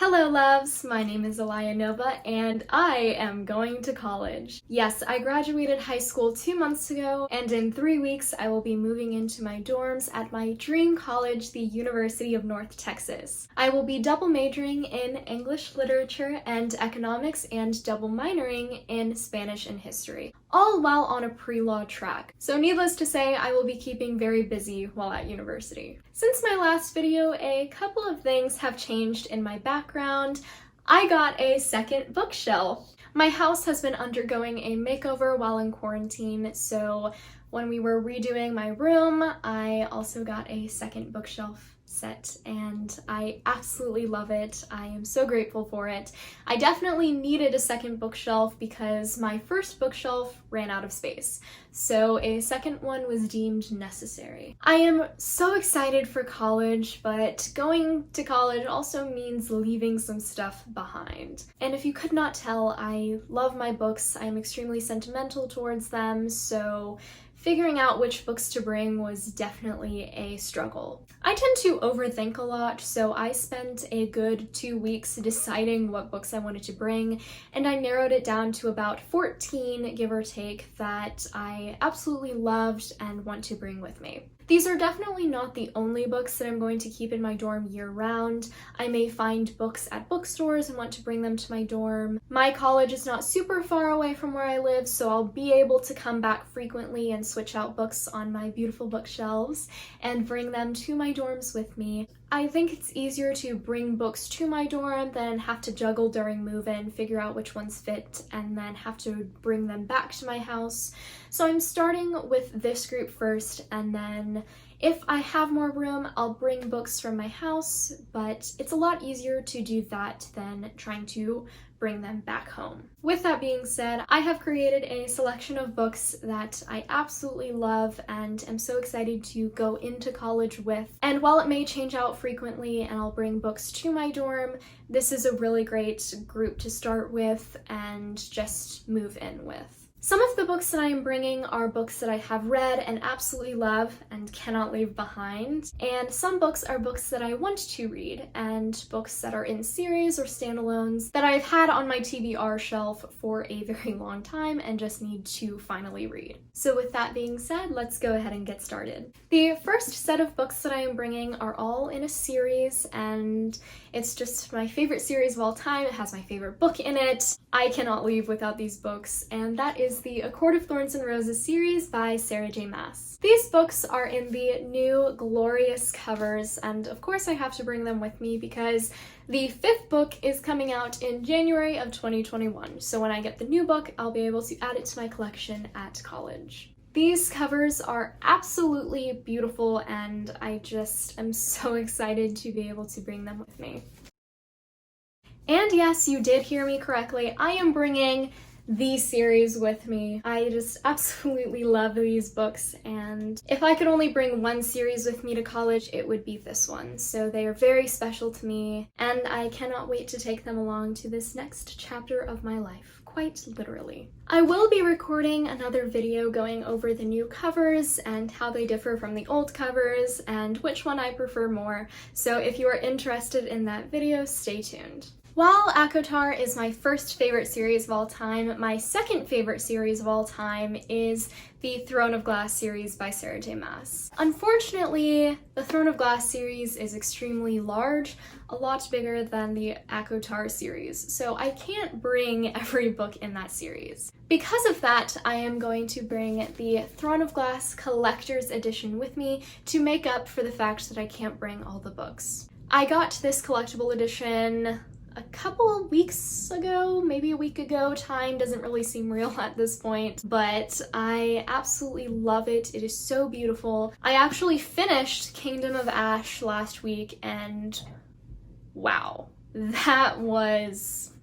Hello loves, my name is Alaya Nova and I am going to college. Yes, I graduated high school 2 months ago and in 3 weeks I will be moving into my dorms at my dream college, the University of North Texas. I will be double majoring in English literature and economics and double minoring in Spanish and history, all while on a pre-law track. So needless to say, I will be keeping very busy while at university. Since my last video, a couple of things have changed in my background. I got a second bookshelf. My house has been undergoing a makeover while in quarantine, so when we were redoing my room, I also got a second bookshelf set and I absolutely love it. I am so grateful for it. I definitely needed a second bookshelf because my first bookshelf ran out of space, so a second one was deemed necessary. I am so excited for college, but going to college also means leaving some stuff behind. And if you could not tell, I love my books. I'm extremely sentimental towards them, so figuring out which books to bring was definitely a struggle. I tend to overthink a lot, so I spent a good 2 weeks deciding what books I wanted to bring, and I narrowed it down to about 14, give or take, that I absolutely loved and want to bring with me. These are definitely not the only books that I'm going to keep in my dorm year-round. I may find books at bookstores and want to bring them to my dorm. My college is not super far away from where I live, so I'll be able to come back frequently and switch out books on my beautiful bookshelves and bring them to my dorms with me. I think it's easier to bring books to my dorm than have to juggle during move-in, figure out which ones fit, and then have to bring them back to my house. So I'm starting with this group first, and then if I have more room, I'll bring books from my house, but it's a lot easier to do that than trying to bring them back home. With that being said, I have created a selection of books that I absolutely love and am so excited to go into college with. And while it may change out frequently and I'll bring books to my dorm, this is a really great group to start with and just move in with. Some of the books that I am bringing are books that I have read and absolutely love and cannot leave behind, and some books are books that I want to read and books that are in series or standalones that I've had on my TBR shelf for a very long time and just need to finally read. So with that being said, let's go ahead and get started. The first set of books that I am bringing are all in a series, and it's just my favorite series of all time. It has my favorite book in it. I cannot leave without these books, and that is the A Court of Thorns and Roses series by Sarah J. Maas. These books are in the new glorious covers, and of course I have to bring them with me because the 5th book is coming out in January of 2021, so when I get the new book, I'll be able to add it to my collection at college. These covers are absolutely beautiful, and I just am so excited to be able to bring them with me. And yes, you did hear me correctly, I am bringing the series with me. I just absolutely love these books, and if I could only bring one series with me to college, it would be this one. So they are very special to me, and I cannot wait to take them along to this next chapter of my life, quite literally. I will be recording another video going over the new covers and how they differ from the old covers and which one I prefer more, so if you are interested in that video, stay tuned. While ACOTAR is my first favorite series of all time, my second favorite series of all time is the Throne of Glass series by Sarah J. Maas. Unfortunately, the Throne of Glass series is extremely large, a lot bigger than the ACOTAR series, so I can't bring every book in that series. Because of that, I am going to bring the Throne of Glass Collector's Edition with me to make up for the fact that I can't bring all the books. I got this collectible edition a couple of weeks ago, maybe a week ago. Time doesn't really seem real at this point, but I absolutely love it. It is so beautiful. I actually finished Kingdom of Ash last week, and wow, that was...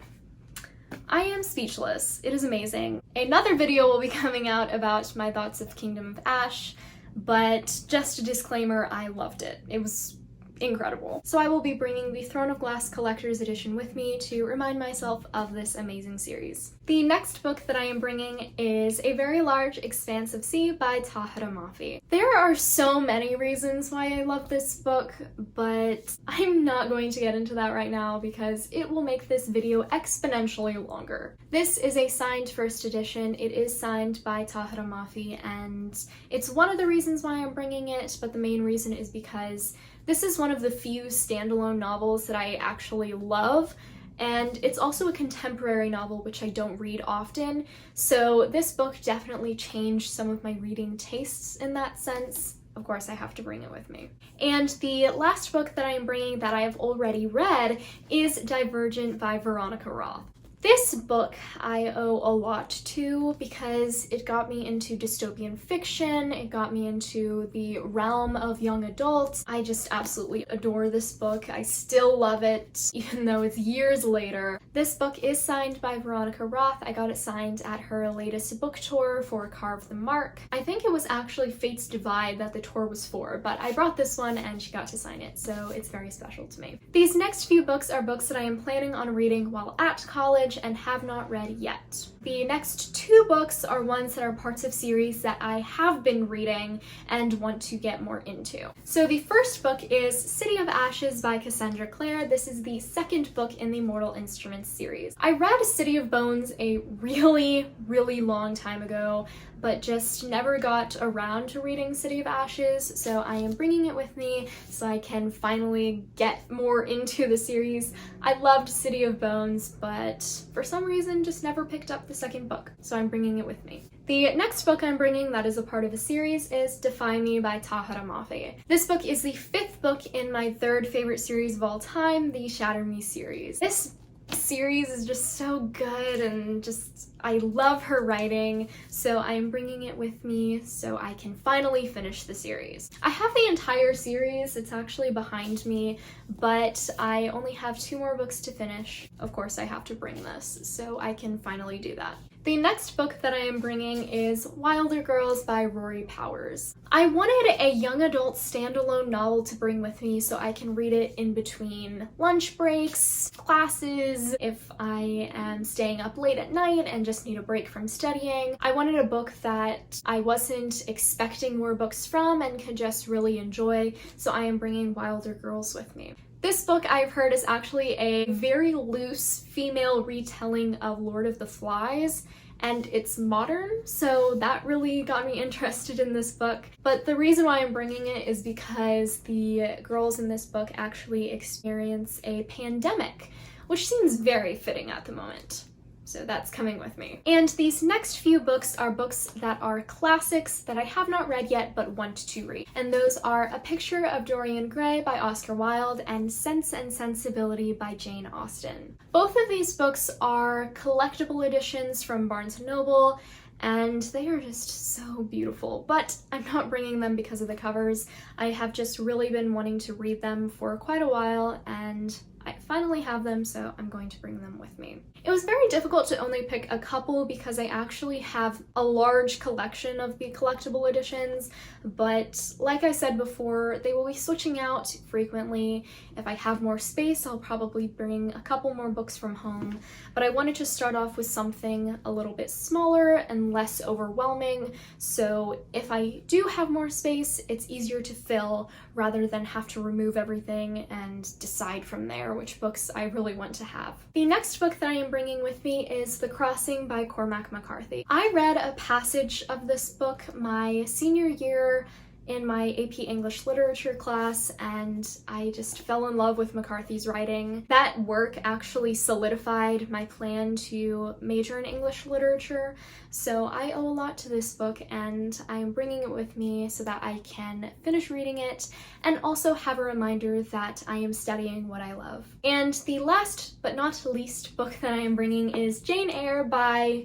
I am speechless. It is amazing. Another video will be coming out about my thoughts of Kingdom of Ash, but just a disclaimer, I loved it. It was incredible. So I will be bringing the Throne of Glass Collector's Edition with me to remind myself of this amazing series. The next book that I am bringing is A Very Large Expanse of Sea by Tahira Mafi. There are so many reasons why I love this book, but I'm not going to get into that right now because it will make this video exponentially longer. This is a signed first edition. It is signed by Tahira Mafi, and it's one of the reasons why I'm bringing it, but the main reason is because this is one of the few standalone novels that I actually love, and it's also a contemporary novel, which I don't read often, so this book definitely changed some of my reading tastes in that sense. Of course, I have to bring it with me. And the last book that I am bringing that I have already read is Divergent by Veronica Roth. This book I owe a lot to because it got me into dystopian fiction, it got me into the realm of young adults. I just absolutely adore this book. I still love it, even though it's years later. This book is signed by Veronica Roth. I got it signed at her latest book tour for Carve the Mark. I think it was actually Fate's Divide that the tour was for, but I brought this one and she got to sign it, so it's very special to me. These next few books are books that I am planning on reading while at college and have not read yet. The next two books are ones that are parts of series that I have been reading and want to get more into. So the first book is City of Ashes by Cassandra Clare. This is the second book in the Mortal Instruments series. I read City of Bones a really long time ago, but just never got around to reading City of Ashes, so I am bringing it with me so I can finally get more into the series. I loved City of Bones, but for some reason just never picked up the second book, so I'm bringing it with me. The next book I'm bringing that is a part of a series is Defy Me by Tahira Mafi. This book is the fifth book in my third favorite series of all time, the Shatter Me series. This series is just so good and just I love her writing, so I'm bringing it with me so I can finally finish the series. I have the entire series, it's actually behind me, but I only have 2 more books to finish. Of course, I have to bring this, so I can finally do that. The next book that I am bringing is Wilder Girls by Rory Powers. I wanted a young adult standalone novel to bring with me so I can read it in between lunch breaks, classes, if I am staying up late at night and just need a break from studying. I wanted a book that I wasn't expecting more books from and could just really enjoy, so I am bringing Wilder Girls with me. This book I've heard is actually a very loose female retelling of Lord of the Flies, and it's modern, so that really got me interested in this book. But the reason why I'm bringing it is because the girls in this book actually experience a pandemic, which seems very fitting at the moment. So that's coming with me. And these next few books are books that are classics that I have not read yet but want to read. And those are A Picture of Dorian Gray by Oscar Wilde and Sense and Sensibility by Jane Austen. Both of these books are collectible editions from Barnes & Noble, and they are just so beautiful, but I'm not bringing them because of the covers. I have just really been wanting to read them for quite a while, and I finally have them, so I'm going to bring them with me. It was very difficult to only pick a couple because I actually have a large collection of the collectible editions, but like I said before, they will be switching out frequently. If I have more space, I'll probably bring a couple more books from home, but I wanted to start off with something a little bit smaller and less overwhelming, so if I do have more space, it's easier to fill rather than have to remove everything and decide from there which books I really want to have. The next book that I am bringing with me is The Crossing by Cormac McCarthy. I read a passage of this book my senior year in my AP English literature class, and I just fell in love with McCarthy's writing. That work actually solidified my plan to major in English literature, so I owe a lot to this book, and I am bringing it with me so that I can finish reading it and also have a reminder that I am studying what I love. And the last but not least book that I am bringing is Jane Eyre by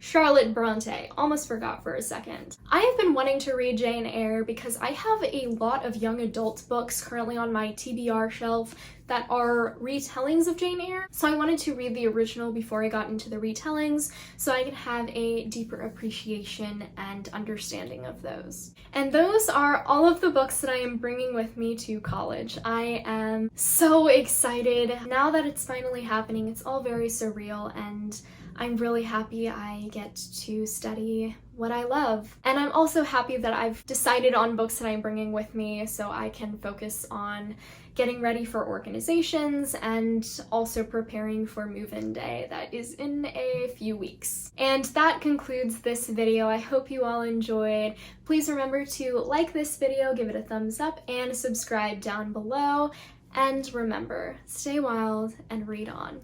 Charlotte Bronte. Almost forgot for a second. I have been wanting to read Jane Eyre because I have a lot of young adult books currently on my TBR shelf that are retellings of Jane Eyre. So I wanted to read the original before I got into the retellings so I could have a deeper appreciation and understanding of those. And those are all of the books that I am bringing with me to college. I am so excited. Now that it's finally happening, it's all very surreal, and I'm really happy I get to study what I love. And I'm also happy that I've decided on books that I'm bringing with me so I can focus on getting ready for organizations and also preparing for move-in day that is in a few weeks. And that concludes this video. I hope you all enjoyed. Please remember to like this video, give it a thumbs up, and subscribe down below. And remember, stay wild and read on.